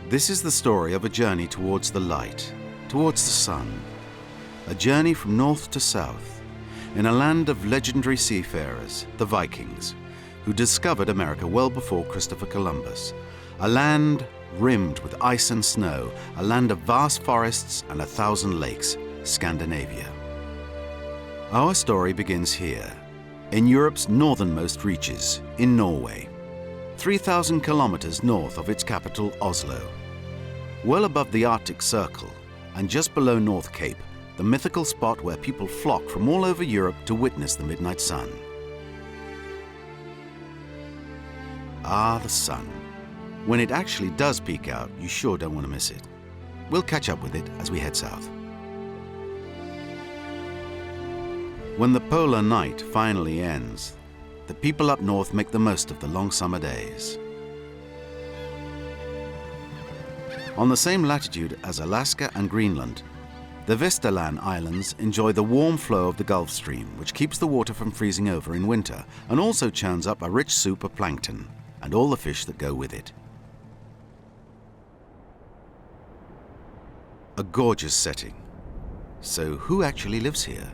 This is the story of a journey towards the light, towards the sun. A journey from north to south, in a land of legendary seafarers, the Vikings, who discovered America well before Christopher Columbus. A land rimmed with ice and snow, a land of vast forests and 1,000 lakes, Scandinavia. Our story begins here, in Europe's northernmost reaches, in Norway, 3,000 kilometers north of its capital, Oslo. Well above the Arctic Circle, and just below North Cape, the mythical spot where people flock from all over Europe to witness the midnight sun. Ah, the sun. When it actually does peek out, you sure don't want to miss it. We'll catch up with it as we head south. When the polar night finally ends, the people up north make the most of the long summer days. On the same latitude as Alaska and Greenland, the Vesterland Islands enjoy the warm flow of the Gulf Stream, which keeps the water from freezing over in winter and also churns up a rich soup of plankton and all the fish that go with it. A gorgeous setting. So who actually lives here?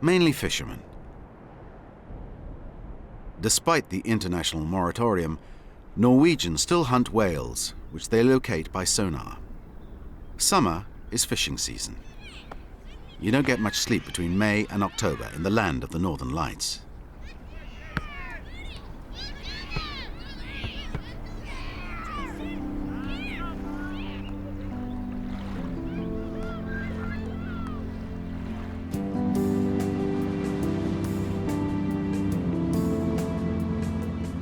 Mainly fishermen. Despite the international moratorium, Norwegians still hunt whales, which they locate by sonar. Summer is fishing season. You don't get much sleep between May and October in the land of the Northern Lights.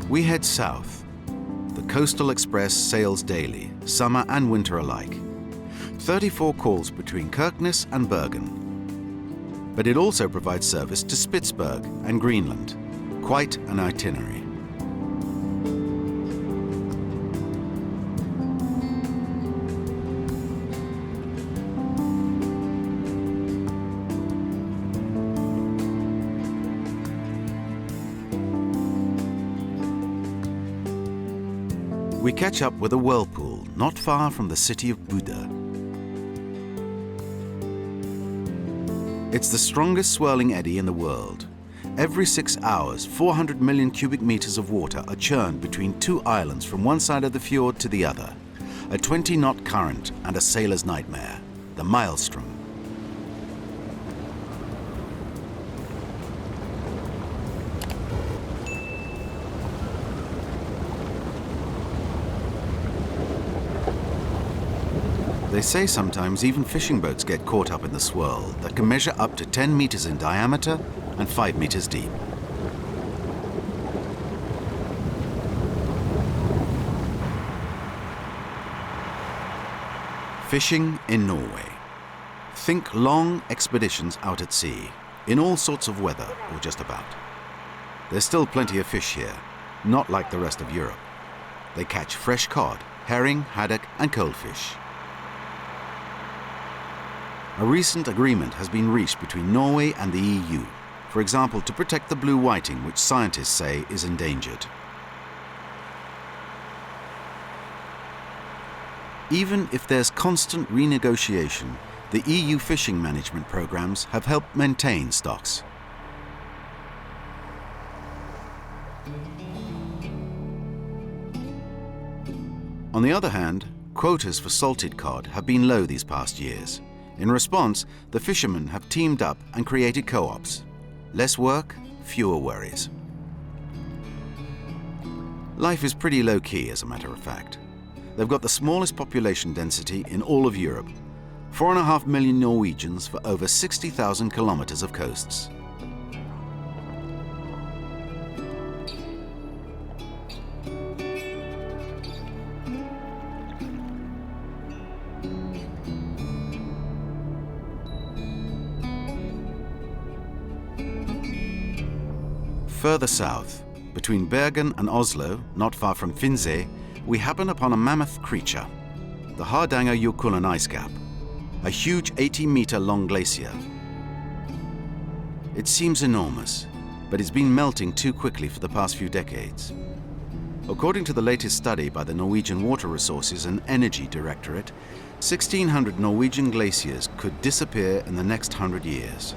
We head south. The Coastal Express sails daily, summer and winter alike. 34 calls between Kirkenes and Bergen. But it also provides service to Spitsberg and Greenland. Quite an itinerary. We catch up with a whirlpool not far from the city of Buda. It's the strongest swirling eddy in the world. Every 6 hours, 400 million cubic meters of water are churned between two islands from one side of the fjord to the other. A 20-knot current and a sailor's nightmare, the maelstrom. They say sometimes even fishing boats get caught up in the swirl that can measure up to 10 meters in diameter and 5 meters deep. Fishing in Norway. Think long expeditions out at sea, in all sorts of weather, or just about. There's still plenty of fish here, not like the rest of Europe. They catch fresh cod, herring, haddock, and coalfish. A recent agreement has been reached between Norway and the EU, for example, to protect the blue whiting, which scientists say is endangered. Even if there's constant renegotiation, the EU fishing management programs have helped maintain stocks. On the other hand, quotas for salted cod have been low these past years. In response, the fishermen have teamed up and created co-ops. Less work, fewer worries. Life is pretty low-key, as a matter of fact. They've got the smallest population density in all of Europe. 4.5 million Norwegians for over 60,000 kilometers of coasts. Further south, between Bergen and Oslo, not far from Finse, we happen upon a mammoth creature, the Hardangerjokulen ice cap, a huge 80-meter-long glacier. It seems enormous, but it's been melting too quickly for the past few decades. According to the latest study by the Norwegian Water Resources and Energy Directorate, 1,600 Norwegian glaciers could disappear in the next 100 years.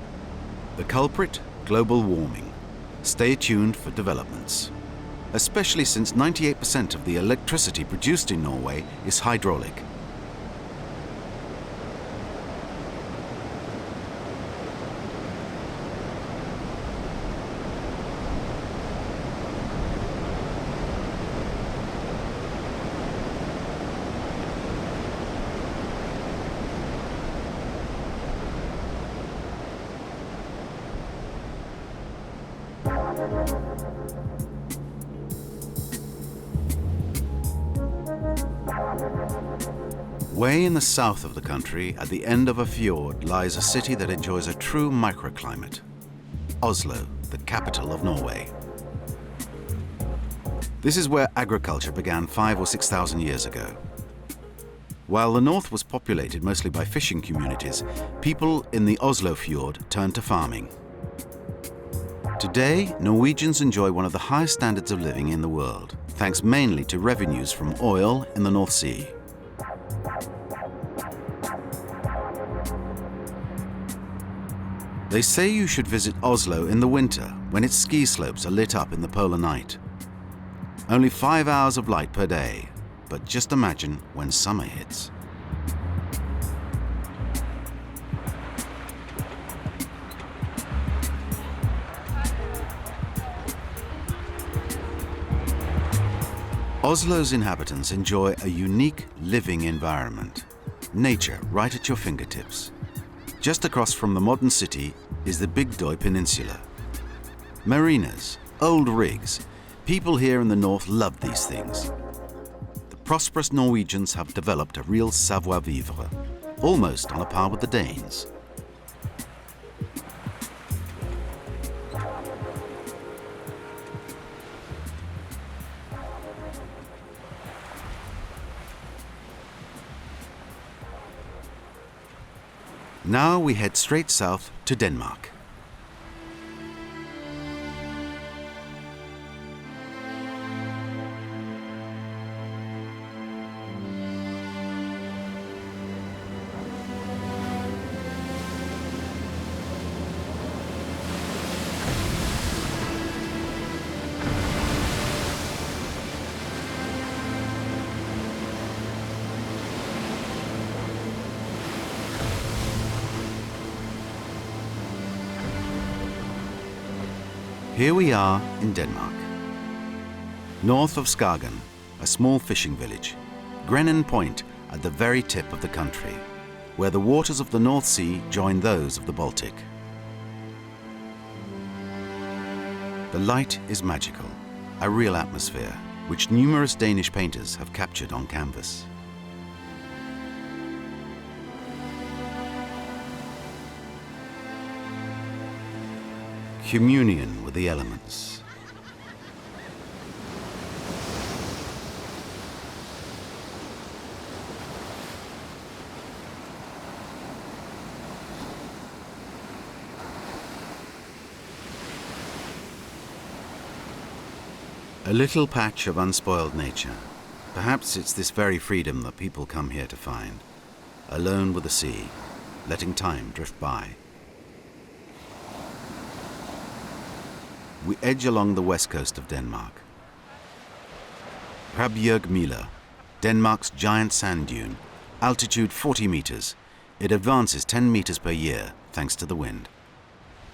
The culprit? Global warming. Stay tuned for developments. Especially since 98% of the electricity produced in Norway is hydraulic. Way in the south of the country, at the end of a fjord, lies a city that enjoys a true microclimate. Oslo, the capital of Norway. This is where agriculture began 5,000 or 6,000 years ago. While the north was populated mostly by fishing communities, people in the Oslo fjord turned to farming. Today, Norwegians enjoy one of the highest standards of living in the world, thanks mainly to revenues from oil in the North Sea. They say you should visit Oslo in the winter, when its ski slopes are lit up in the polar night. Only 5 hours of light per day, but just imagine when summer hits. Oslo's inhabitants enjoy a unique living environment. Nature right at your fingertips. Just across from the modern city is the Big Doi Peninsula. Marinas, old rigs. People here in the north love these things. The prosperous Norwegians have developed a real savoir-vivre, almost on a par with the Danes. Now we head straight south to Denmark. Here we are in Denmark. North of Skagen, a small fishing village, Grennen Point at the very tip of the country, where the waters of the North Sea join those of the Baltic. The light is magical, a real atmosphere, which numerous Danish painters have captured on canvas. Communion with the elements. A little patch of unspoiled nature. Perhaps it's this very freedom that people come here to find. Alone with the sea, letting time drift by. We edge along the west coast of Denmark. Krabjerg-Mila, Denmark's giant sand dune, altitude 40 meters. It advances 10 meters per year, thanks to the wind.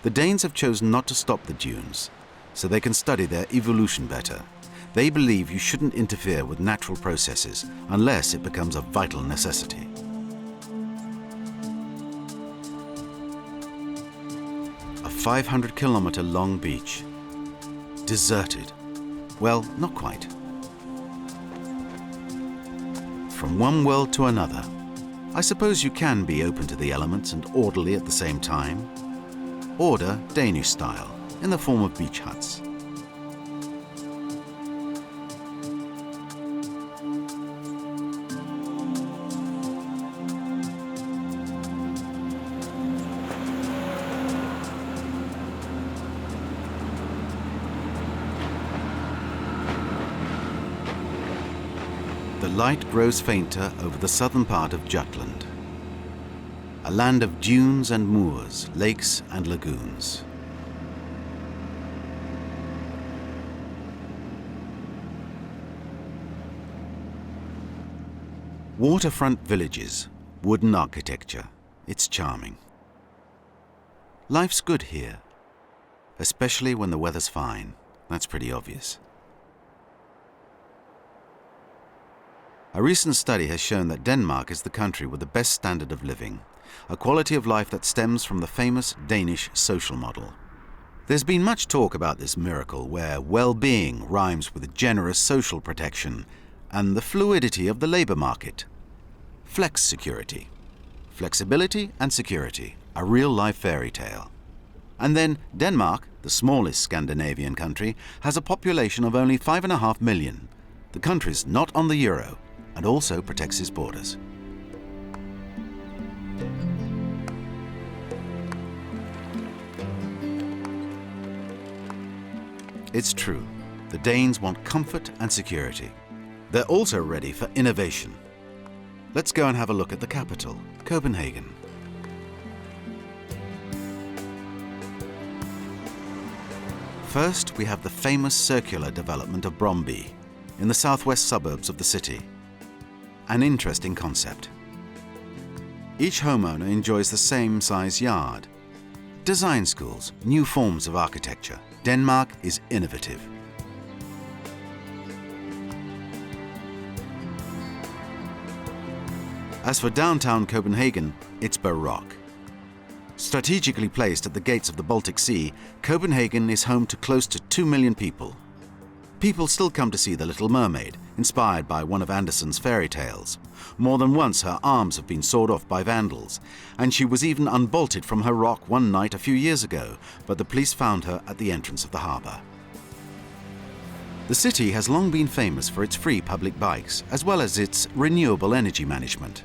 The Danes have chosen not to stop the dunes, so they can study their evolution better. They believe you shouldn't interfere with natural processes unless it becomes a vital necessity. A 500-kilometer long beach. Deserted. Well, not quite. From one world to another. I suppose you can be open to the elements and orderly at the same time. Order Danish style, in the form of beach huts. light grows fainter over the southern part of Jutland, a land of dunes and moors, lakes and lagoons. Waterfront villages, wooden architecture, it's charming. Life's good here, especially when the weather's fine. That's pretty obvious. A recent study has shown that Denmark is the country with the best standard of living, a quality of life that stems from the famous Danish social model. There's been much talk about this miracle where well-being rhymes with generous social protection and the fluidity of the labour market. Flex security. Flexibility and security, a real-life fairy tale. And then Denmark, the smallest Scandinavian country, has a population of only 5.5 million. The country's not on the euro and also protects its borders. It's true, the Danes want comfort and security. They're also ready for innovation. Let's go and have a look at the capital, Copenhagen. First, we have the famous circular development of Brøndby, in the southwest suburbs of the city. An interesting concept. Each homeowner enjoys the same size yard. Design schools, new forms of architecture. Denmark is innovative. As for downtown Copenhagen, it's baroque. Strategically placed at the gates of the Baltic Sea, Copenhagen is home to close to 2 million people. People still come to see The Little Mermaid, inspired by one of Andersen's fairy tales. More than once her arms have been sawed off by vandals, and she was even unbolted from her rock one night a few years ago, but the police found her at the entrance of the harbour. The city has long been famous for its free public bikes, as well as its renewable energy management.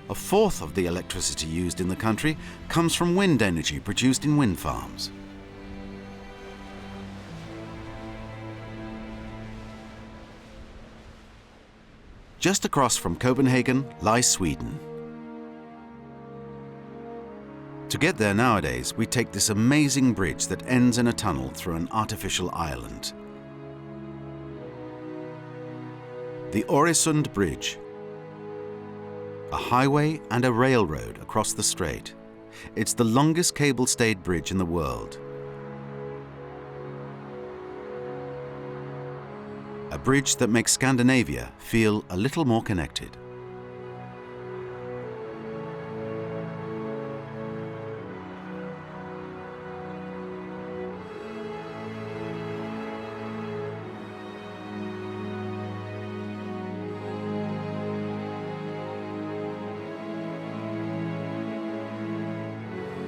A fourth of the electricity used in the country comes from wind energy produced in wind farms. Just across from Copenhagen lies Sweden. To get there nowadays, we take this amazing bridge that ends in a tunnel through an artificial island. The Øresund Bridge. A highway and a railroad across the strait. It's the longest cable-stayed bridge in the world. A bridge that makes Scandinavia feel a little more connected.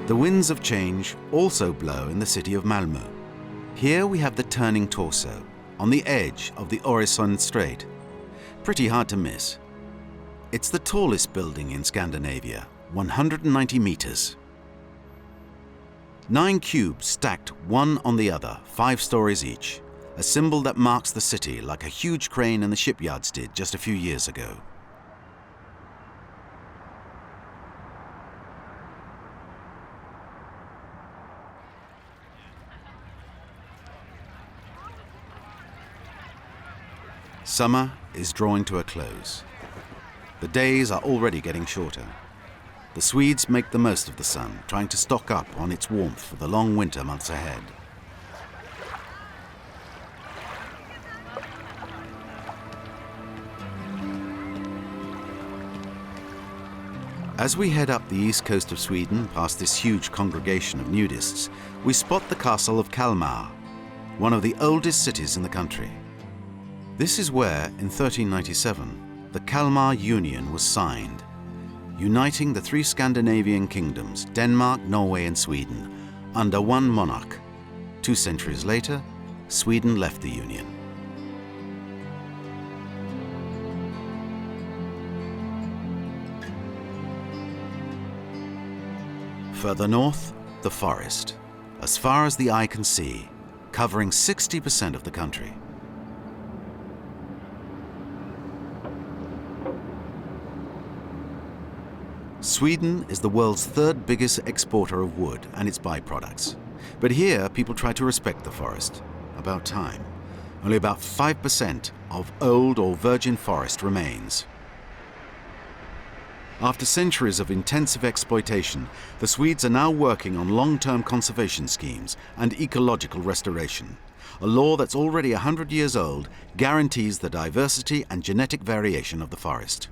The winds of change also blow in the city of Malmö. Here we have the turning torso, on the edge of the Øresund Strait. Pretty hard to miss. It's the tallest building in Scandinavia, 190 meters. 9 cubes stacked one on the other, 5 stories each, a symbol that marks the city like a huge crane in the shipyards did just a few years ago. Summer is drawing to a close. The days are already getting shorter. The Swedes make the most of the sun, trying to stock up on its warmth for the long winter months ahead. As we head up the east coast of Sweden, past this huge congregation of nudists, we spot the castle of Kalmar, one of the oldest cities in the country. This is where, in 1397, the Kalmar Union was signed, uniting the 3 Scandinavian kingdoms, Denmark, Norway and Sweden, under one monarch. 2 centuries later, Sweden left the Union. Further north, the forest, as far as the eye can see, covering 60% of the country. Sweden is the world's third biggest exporter of wood and its byproducts. But here, people try to respect the forest. About time. Only about 5% of old or virgin forest remains. After centuries of intensive exploitation, the Swedes are now working on long-term conservation schemes and ecological restoration. A law that's already 100 years old guarantees the diversity and genetic variation of the forest.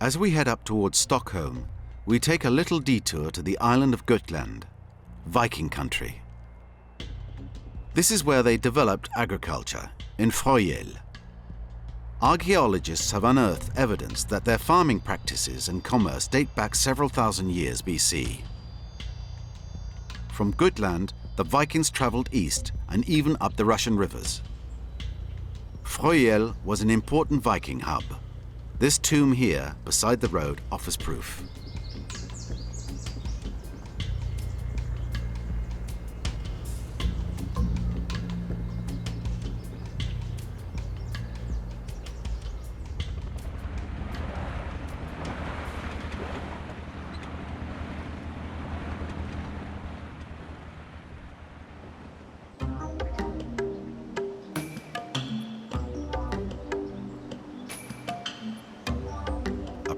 As we head up towards Stockholm, we take a little detour to the island of Gotland, Viking country. This is where they developed agriculture, in Fjords. Archaeologists have unearthed evidence that their farming practices and commerce date back several thousand years BC. From Gotland, the Vikings traveled east and even up the Russian rivers. Fjords was an important Viking hub. This tomb here, beside the road, offers proof.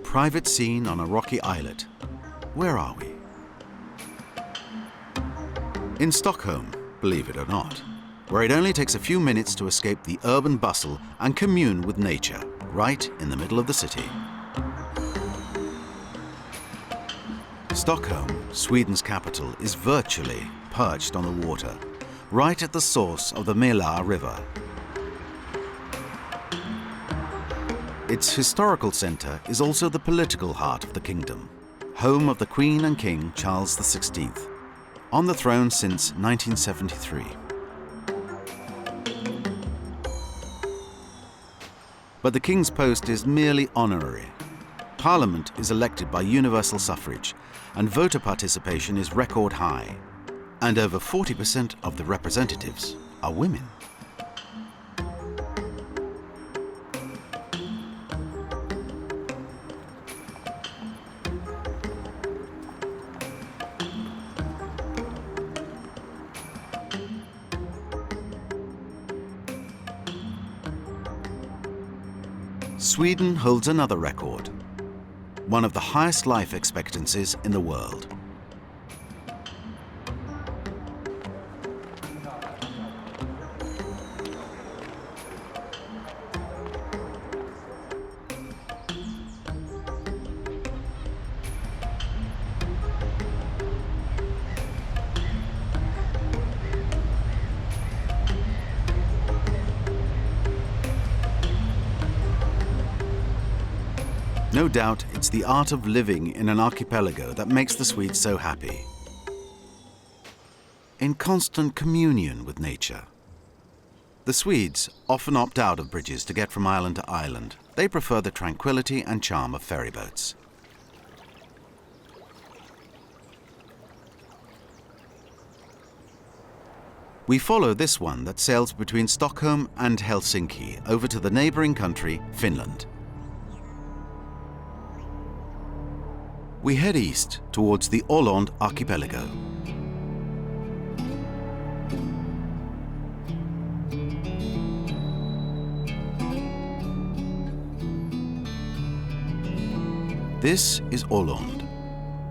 Private scene on a rocky islet. Where are we? In Stockholm, believe it or not, where it only takes a few minutes to escape the urban bustle and commune with nature, right in the middle of the city. Stockholm, Sweden's capital, is virtually perched on the water, right at the source of the Mälar River. Its historical centre is also the political heart of the kingdom, home of the Queen and King Charles XVI, on the throne since 1973. But the King's post is merely honorary. Parliament is elected by universal suffrage, and voter participation is record high, and over 40% of the representatives are women. Sweden holds another record, one of the highest life expectancies in the world. No doubt it's the art of living in an archipelago that makes the Swedes so happy. In constant communion with nature. The Swedes often opt out of bridges to get from island to island. They prefer the tranquility and charm of ferry boats. We follow this one that sails between Stockholm and Helsinki over to the neighboring country, Finland. We head east towards the Roland archipelago. This is Roland.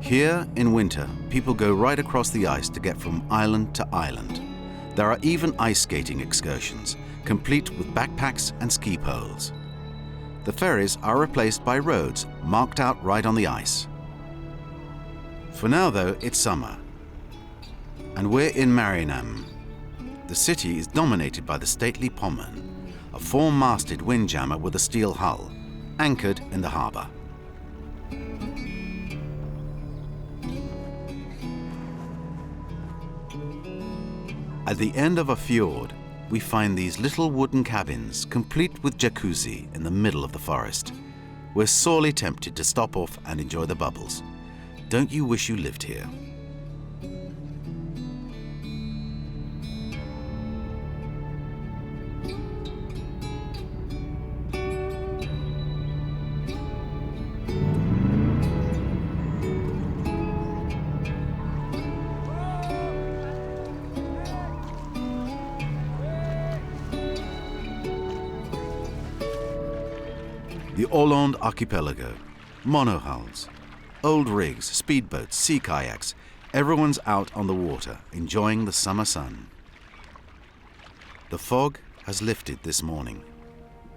Here, in winter, people go right across the ice to get from island to island. There are even ice skating excursions, complete with backpacks and ski poles. The ferries are replaced by roads marked out right on the ice. For now, though, it's summer, and we're in Marinam. The city is dominated by the stately Pommern, a four-masted windjammer with a steel hull, anchored in the harbour. At the end of a fjord, we find these little wooden cabins, complete with jacuzzi in the middle of the forest. We're sorely tempted to stop off and enjoy the bubbles. Don't you wish you lived here? The Roland archipelago, monohulls, old rigs, speedboats, sea kayaks, everyone's out on the water, enjoying the summer sun. The fog has lifted this morning.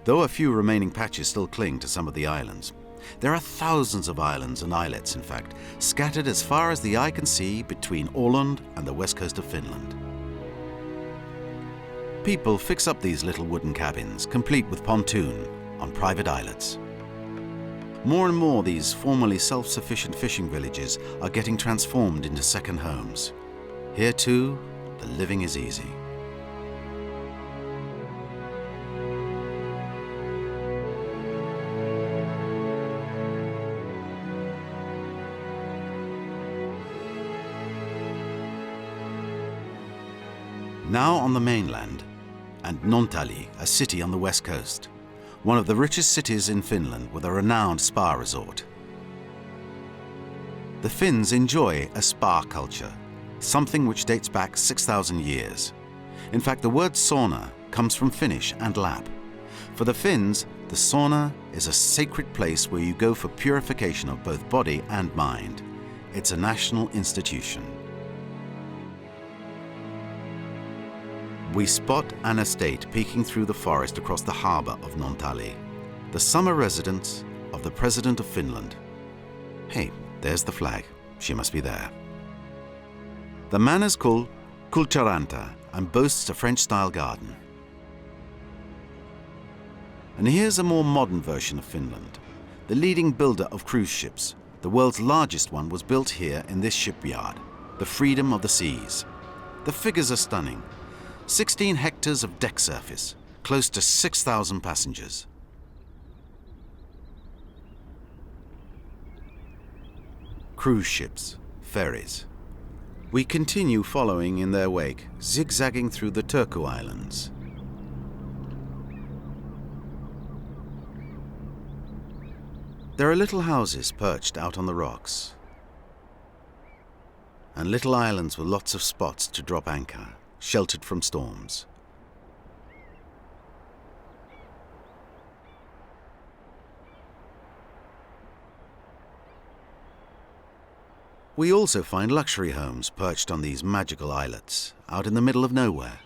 Though a few remaining patches still cling to some of the islands, there are thousands of islands and islets, in fact, scattered as far as the eye can see between Roland and the west coast of Finland. People fix up these little wooden cabins, complete with pontoon, on private islets. More and more, these formerly self-sufficient fishing villages are getting transformed into second homes. Here too, the living is easy. Now on the mainland, and Naantali, a city on the west coast, one of the richest cities in Finland with a renowned spa resort. The Finns enjoy a spa culture, something which dates back 6,000 years. In fact, the word sauna comes from Finnish and Lap. For the Finns, the sauna is a sacred place where you go for purification of both body and mind. It's a national institution. We spot an estate peeking through the forest across the harbour of Naantali, the summer residence of the President of Finland. Hey, there's the flag. She must be there. The man is called Kultaranta and boasts a French-style garden. And here's a more modern version of Finland, the leading builder of cruise ships. The world's largest one was built here in this shipyard, the Freedom of the Seas. The figures are stunning. 16 hectares of deck surface, close to 6,000 passengers. Cruise ships, ferries. We continue following in their wake, zigzagging through the Turku Islands. There are little houses perched out on the rocks, and little islands with lots of spots to drop anchor, sheltered from storms. We also find luxury homes perched on these magical islets, out in the middle of nowhere.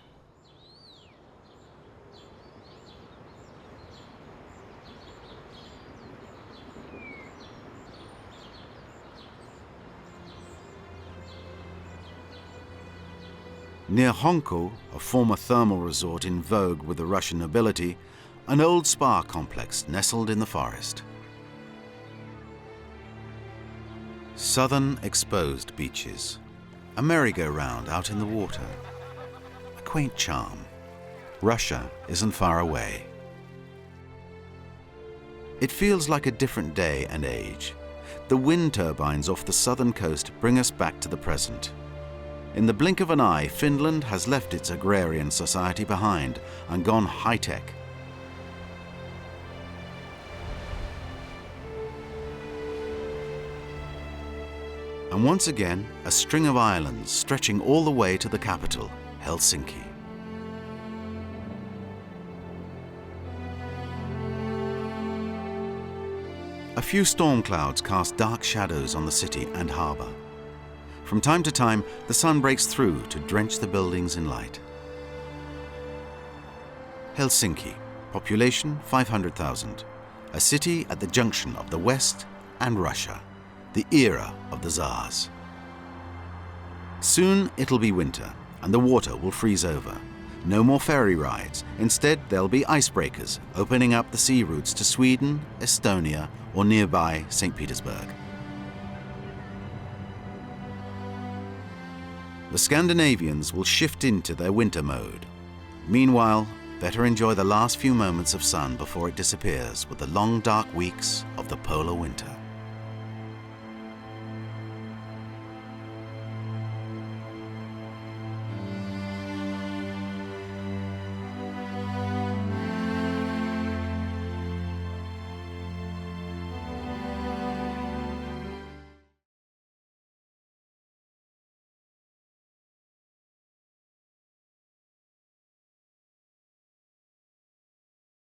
Near Honko, a former thermal resort in vogue with the Russian nobility, an old spa complex nestled in the forest. Southern exposed beaches, a merry-go-round out in the water, a quaint charm. Russia isn't far away. It feels like a different day and age. The wind turbines off the southern coast bring us back to the present. In the blink of an eye, Finland has left its agrarian society behind and gone high-tech. And once again, a string of islands stretching all the way to the capital, Helsinki. A few storm clouds cast dark shadows on the city and harbour. From time to time, the sun breaks through to drench the buildings in light. Helsinki, population 500,000, a city at the junction of the West and Russia, the era of the Tsars. Soon it'll be winter and the water will freeze over. No more ferry rides. Instead, there'll be icebreakers, opening up the sea routes to Sweden, Estonia, or nearby St. Petersburg. The Scandinavians will shift into their winter mode. Meanwhile, better enjoy the last few moments of sun before it disappears with the long dark weeks of the polar winter.